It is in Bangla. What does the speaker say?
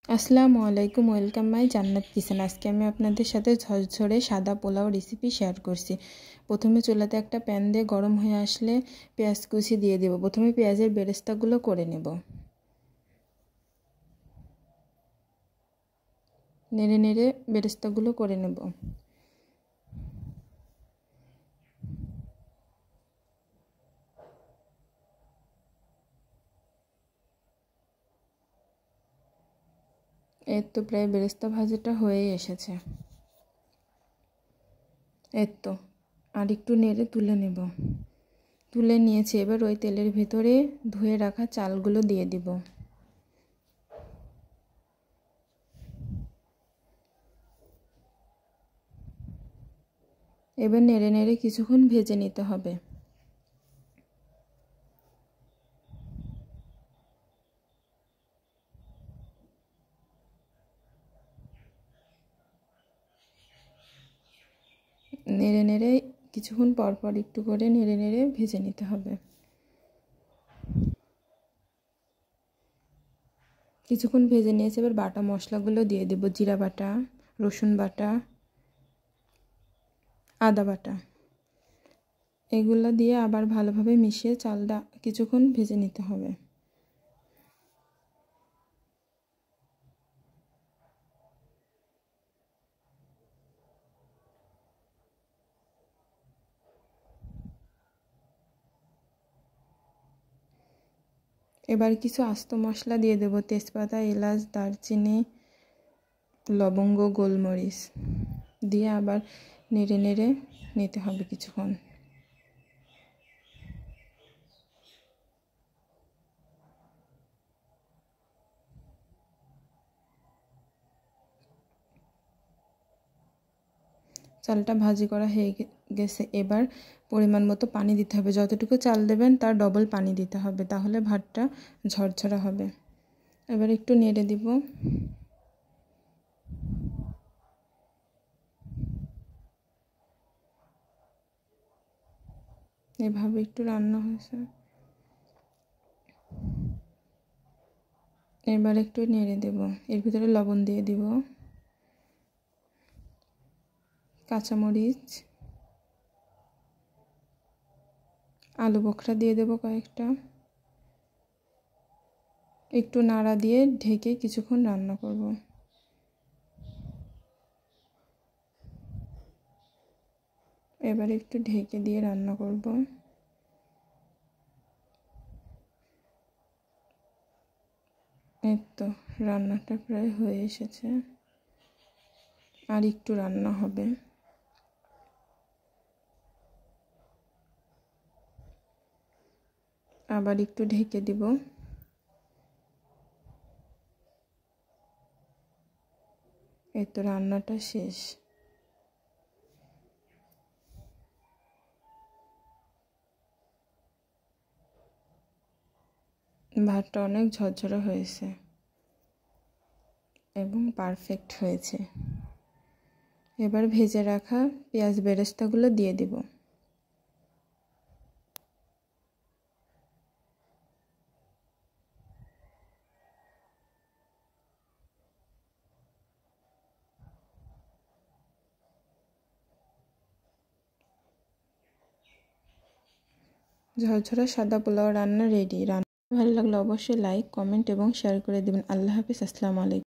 আসসালামু আলাইকুম, ওয়েলকাম মাই জান্নাত কিচেন। আজকে আমি আপনাদের সাথে ঝরঝরে সাদা পোলাও রেসিপি শেয়ার করছি। প্রথমে চুলাতে একটা প্যান দিয়ে গরম হয়ে আসলে পেঁয়াজ কুচি দিয়ে দেব। প্রথমে পেঁয়াজের বেরেস্তাগুলো করে নেব। নেড়ে নেড়ে বেরেস্তাগুলো করে নেব। এর তো প্রায় বেরেস্তা ভাজাটা হয়েই এসেছে। এর তো আর একটু নেড়ে তুলে নেব। তুলে নিয়েছি। এবার ওই তেলের ভেতরে ধুয়ে রাখা চালগুলো দিয়ে দিব। এবার নেড়ে নেড়ে কিছুক্ষণ ভেজে নিতে হবে। নেড়ে নেড়ে কিছুক্ষণ পর পর একটু করে নেড়ে নেড়ে ভেজে নিতে হবে। কিছুক্ষণ ভেজে নিয়েছি। এবার বাটা মশলাগুলো দিয়ে দেব। জিরা বাটা, রসুন বাটা, আদা বাটা, এগুলো দিয়ে আবার ভালোভাবে মিশিয়ে চালটা কিছুক্ষণ ভেজে নিতে হবে। এবার কিছু আস্ত মশলা দিয়ে দেব। তেজপাতা, এলাচ, দারচিনি, লবঙ্গ, গোলমরিচ দিয়ে আবার নেড়ে নেড়ে নিতে হবে কিছুক্ষণ। চালটা ভাজি করা হয়ে গেছে। এবার পরিমাণ মতো পানি দিতে হবে। যতটুকু চাল দেবেন তার ডবল পানি দিতে হবে, তাহলে ভাতটা ঝরঝরা হবে। এবার একটু নেড়ে দিব। এভাবে একটু রান্না হয়েছে। এবার একটু নেড়ে দেব। এর ভিতরে লবণ দিয়ে দিব, কাঁচামরিচ, আলু বোখরা দিয়ে দেব কয়েকটা। একটু নাড়া দিয়ে ঢেকে কিছুক্ষণ রান্না করব। এবার একটু ঢেকে দিয়ে রান্না করব। এই তো রান্নাটা প্রায় হয়ে এসেছে। আর একটু রান্না হবে। আবার একটু ঢেকে দিব। এই তো রান্নাটা শেষ। ভাতটা অনেক ঝরঝরে হয়েছে এবং পারফেক্ট হয়েছে। এবার ভেজে রাখা পেঁয়াজ বেরেস্তাগুলো দিয়ে দিব। ঝরঝরা সাদা পোলাও রান্না রেডি। রান্না ভালো লাগলে অবশ্যই লাইক, কমেন্ট এবং শেয়ার করে দেবেন। আল্লাহ হাফিজ। আসসালামু আলাইকুম।